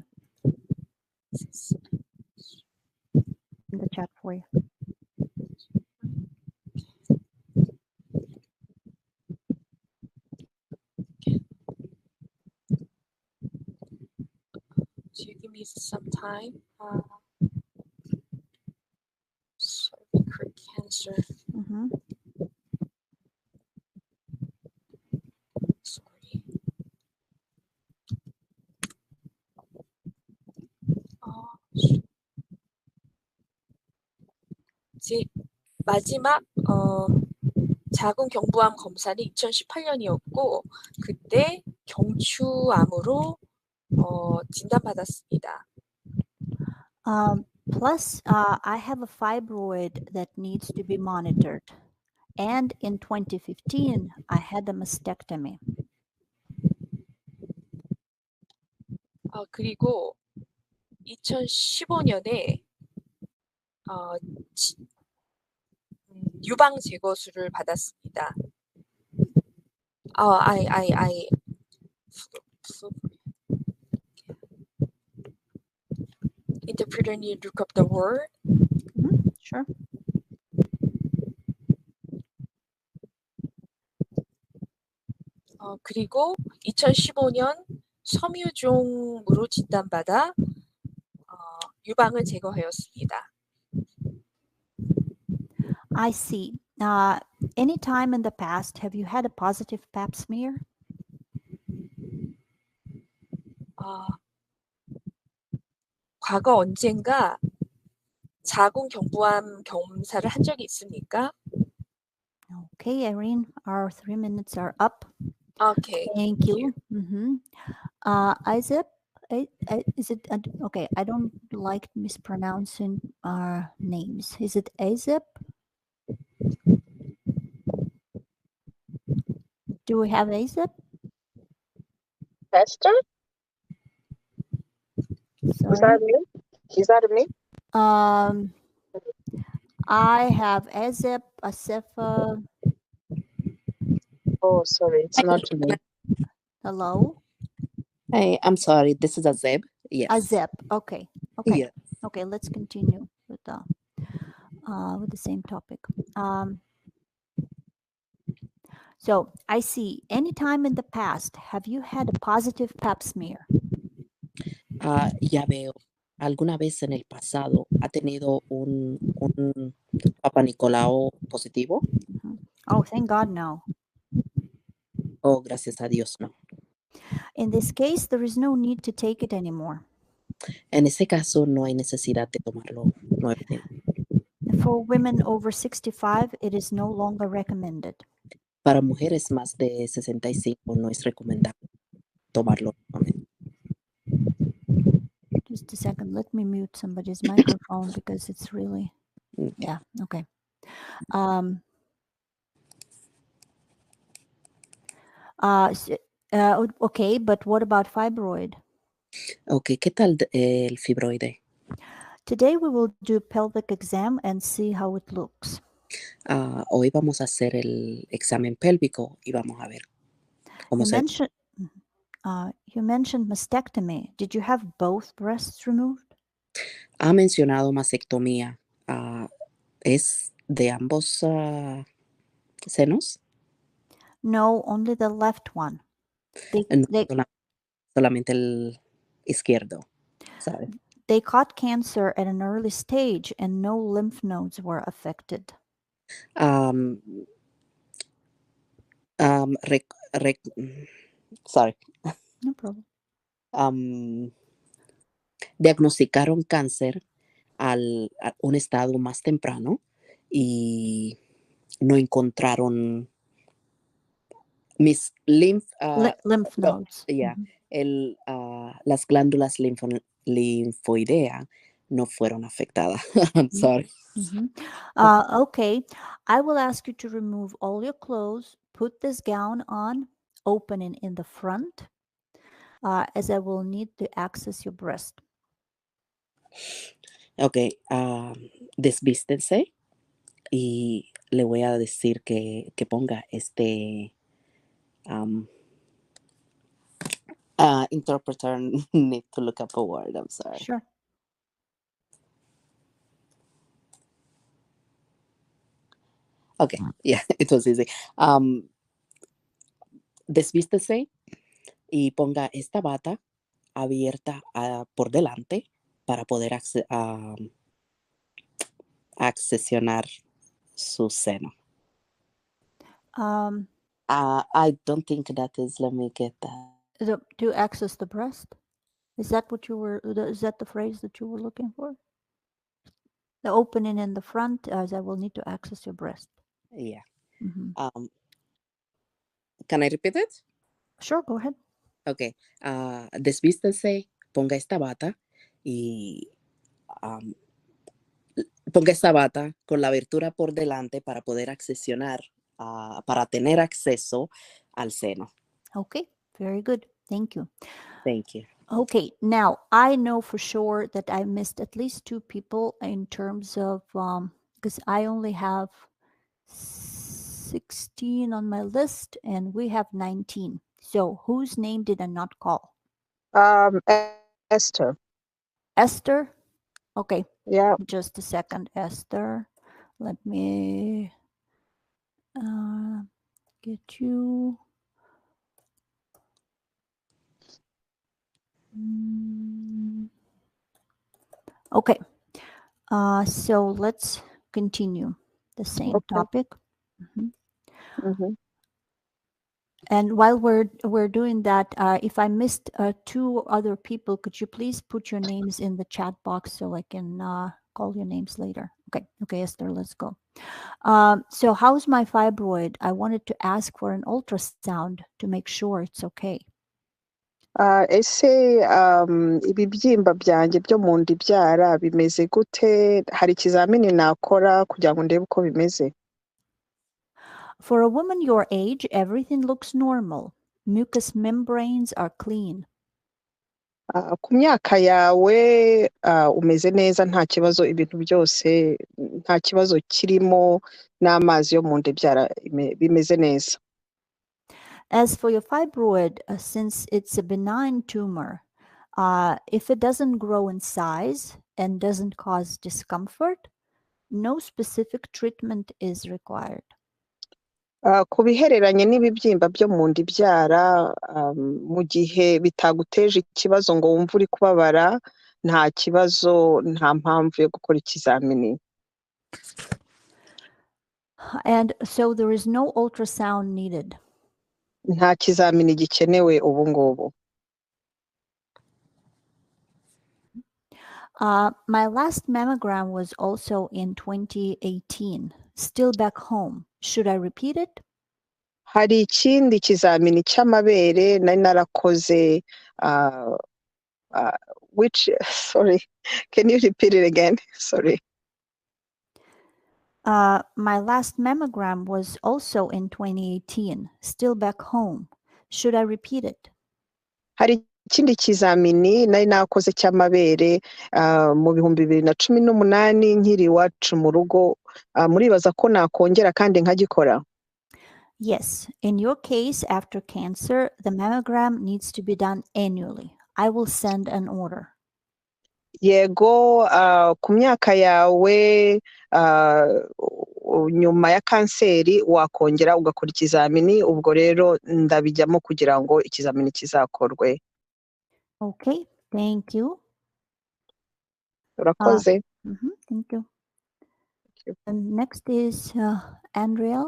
In the chat for you. So you give me some time. Cervical cancer. Sorry. 제 마지막 자궁 경부암 검사는 2018년이었고 그때 경추암으로 진단받았습니다. Plus, I have a fibroid that needs to be monitored. And in 2015, I had a mastectomy. 그리고 2015년에 유방 제거술을 받았습니다. I interpreter need to look up the word. Sure. 그리고 2015년 섬유종으로 진단받아 유방을 제거하였습니다. I see. Any time in the past, have you had a positive pap smear? 과거 언젠가 자궁 경부암 검사를 한 적이 있습니까? Okay, Irene, our 3 minutes are up. Okay. Thank you. Isaac, is it okay? I don't like mispronouncing names. Is it Azep? Do we have Azep? Esther? Sorry. Is that me? Is that me? I have Azep, Asefa. Oh, sorry, it's not me. Hello? Hey, I'm sorry. This is Azeb. Yes. Azep. Okay. Okay. Yes. Okay. Let's continue with the same topic. So I see. Anytime in the past, have you had a positive pap smear? Ya veo. ¿Alguna vez en el pasado ha tenido un Papa Nicolau positivo? Oh, thank God, no. Oh, gracias a Dios, no. In this case, there is no need to take it anymore. En ese caso, no hay necesidad de tomarlo nuevamente. For women over 65, it is no longer recommended. Para mujeres más de 65 no es recomendable tomarlo nuevamente. Just a second. Let me mute somebody's microphone because it's really, yeah, okay. Okay, but what about fibroid? Okay, ¿qué tal el fibroide? Today we will do pelvic exam and see how it looks. Hoy vamos a hacer el examen pélvico y vamos a ver cómo se... You mentioned mastectomy. Did you have both breasts removed? Ha mencionado mastectomía. ¿Es de ambos senos? No, only the left one. No, solamente el izquierdo. Sorry. They caught cancer at an early stage and no lymph nodes were affected. Sorry. No problem. Diagnosticaron cáncer a un estado más temprano y no encontraron mis lymph nodes. Yeah, las glándulas linfoidea no fueron afectadas. I'm sorry. Okay, I will ask you to remove all your clothes, put this gown on, opening in the front, as I will need to access your breast. Okay, desvístense y le voy a decir que ponga interpreter need to look up a word, I'm sorry. Sure. Okay, yeah, it was easy. Desvístese y ponga esta bata abierta por delante para poder accesionar su seno. I don't think that is, let me get that. To access the breast? Is that what you were, is that the phrase that you were looking for? The opening in the front, as I will need to access your breast. Yeah. Can I repeat it? Sure, go ahead. Okay. Desvístese, ponga esta bata y ponga esta bata con la abertura por delante para poder accesionar, para tener acceso al seno. Okay, very good. Thank you. Thank you. Okay, now I know for sure that I missed at least 2 people in terms of, because I only have 16 on my list and we have 19. So whose name did I not call? Esther. Esther? Okay. Yeah. Just a second, Esther. Let me get you. Okay. So let's continue the same topic. And while we're doing that, if I missed 2 other people, could you please put your names in the chat box so I can call your names later? Okay, Esther, let's go. So how's my fibroid? I wanted to ask for an ultrasound to make sure it's okay. Ese ibibyimba byanjye byo mu nda ibyara bimeze gute? Hari ikizamini nakora kugira ngo ndebe uko bimeze? For a woman your age, everything looks normal. Mucous membranes are clean. Ku myaka yawe umeze neza, nta kibazo, ibintu byose nta kibazo kirimo, n'amazi yo mu nda ibyara bimeze neza. As for your fibroid, since it's a benign tumor, if it doesn't grow in size and doesn't cause discomfort, no specific treatment is required. Ku bihereranye n'ibibyimba byo mu nda ibyara, mu gihe bitaguteje ikibazo ngo wumve uri kubabara, nta kibazo, nta mpamvu yo gukora ikizamini. And so there is no ultrasound needed. Nta kizamini gikenewe ubu ngubu. My last mammogram was also in 2018, still back home. Should I repeat it? Hari ikindi kizamini cy'amabere nari narakoze, which, sorry, can you repeat it again? Sorry. My last mammogram was also in 2018, still back home. Should I repeat it? Hari ikindi kizamini nari nakoze cy'amabere mu 2018 nkiri iwacu mu rugo, muribaza ko nakongera kandi nkagikora? Yes, in your case, after cancer, the mammogram needs to be done annually. I will send an order. Yego, ku myaka yawe nyuma ya kanseri wakongera ugakora ikizamini, ubwo rero ndabijyamo kugira ngo ikizamini kizakorwe. Okay, thank you. Urakoze. Thank you. And next is Andrea.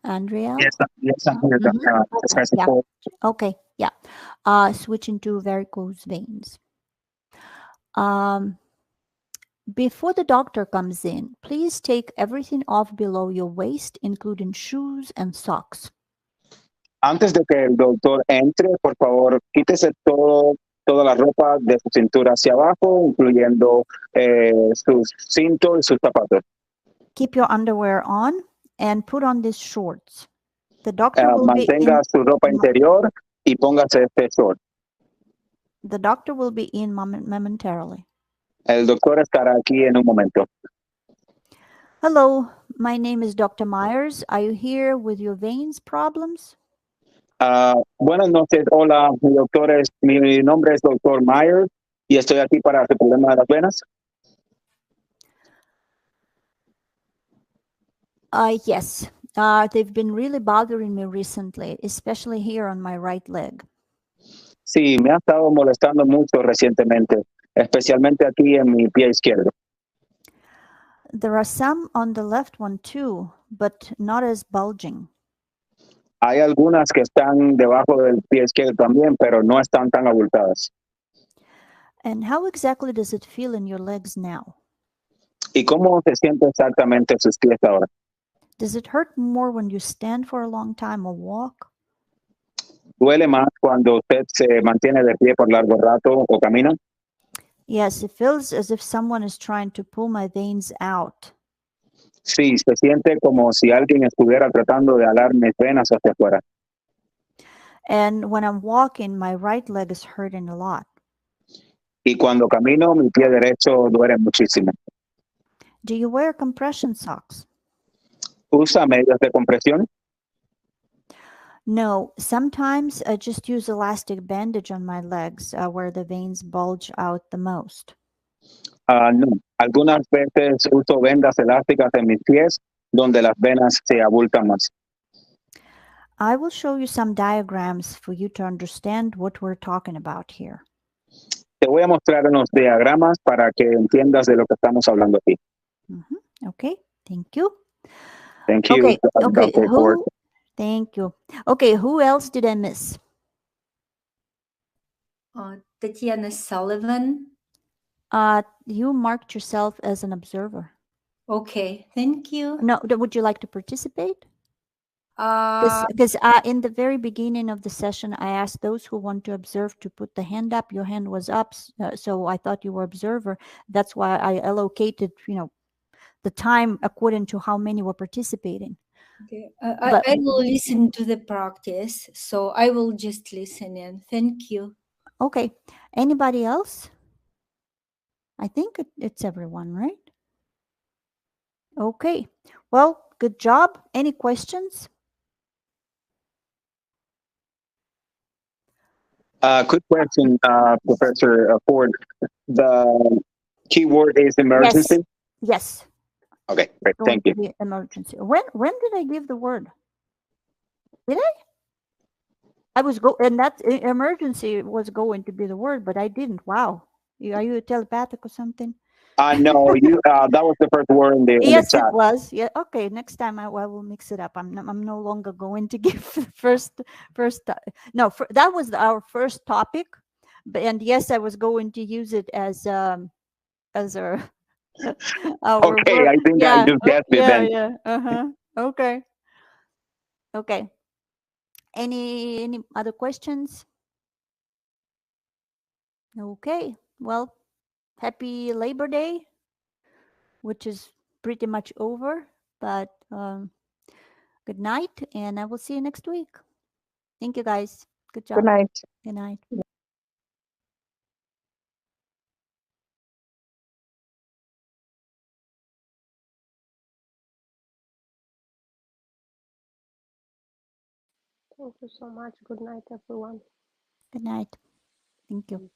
Andrea? Yes, I'm here. Yeah. Okay, yeah. Switching to varicose veins. Before the doctor comes in, please take everything off below your waist, including shoes and socks. Antes de que el doctor entre, por favor, quítese toda la ropa de su cintura hacia abajo, incluyendo sus cintos y sus zapatos. Keep your underwear on and put on these shorts. The doctor will be Mantenga in, su ropa interior y póngase este short. The doctor will be in momentarily. El doctor estará aquí en un momento. Hello, my name is Dr. Myers. Are you here with your veins problems? Buenas noches, hola, mi nombre es Dr. Myers y estoy aquí para su problema de las venas. Yes, they've been really bothering me recently, especially here on my right leg. Sí, me ha estado molestando mucho recientemente, especialmente aquí en mi pie izquierdo. There are some on the left one too, but not as bulging. Hay algunas que están debajo del pie izquierdo también, pero no están tan abultadas. And how exactly does it feel in your legs now? ¿Y cómo se siente exactamente sus pies ahora? Does it hurt more when you stand for a long time or walk? ¿Duele más cuando usted se mantiene de pie por largo rato o camina? Yes, it feels as if someone is trying to pull my veins out. Sí, se siente como si alguien estuviera tratando de alar mis venas hacia afuera. And when I'm walking, my right leg is hurting a lot. Y cuando camino, mi pie derecho duele muchísimo. Do you wear compression socks? ¿Usa medias de compresión? No, sometimes I just use elastic bandage on my legs where the veins bulge out the most. No, algunas veces uso vendas elásticas en mis pies donde las venas se abultan más. I will show you some diagrams for you to understand what we're talking about here. Te voy a mostrar unos diagramas para que entiendas de lo que estamos hablando aquí. Okay, thank you. Thank you, Okay, Dr. Ford. Thank you. Okay, who else did I miss? Tatiana Sullivan. You marked yourself as an observer. Okay, thank you. No, would you like to participate? Because in the very beginning of the session, I asked those who want to observe to put the hand up. Your hand was up, so I thought you were observer. That's why I allocated, the time according to how many were participating. Okay. I will listen to the practice, so I will just listen in. Thank you. Okay. Anybody else? I think it's everyone, right? Okay. Well, good job. Any questions? Quick question, Professor Ford. The keyword is emergency? Yes. Okay, great. Thank you. Emergency. When did I give the word? Did I? And that emergency was going to be the word, but I didn't. Wow. Are you telepathic or something? No, that was the first word in the Yes, chat. it was. Yeah. Okay. Next time I will mix it up. I'm no longer going to give first. That was our first topic, and yes, I was going to use it as our Okay, word. I think I just guessed it then. Yeah. Okay. Okay. Any other questions? Okay. Well, happy Labor Day, which is pretty much over, but good night, and I will see you next week. Thank you, guys. Good job. Good night. Good night. Thank you so much. Good night, everyone. Good night. Thank you.